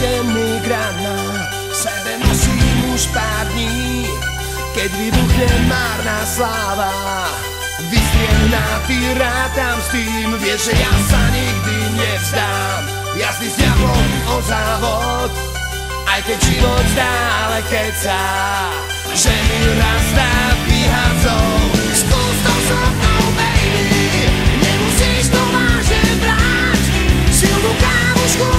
denný granát v sebe nosím už pár dní. Keď vybuchne márna sláva, vystrielnatý rátam s tým. Vieš, že ja sa nikdy nevzdám, jazdí s diablom o závod. Aj keď život stále kecá, že mi rastá vyhadzou. Skús to so mnou, baby, nemusíš to vážne brať. Silnú kámošku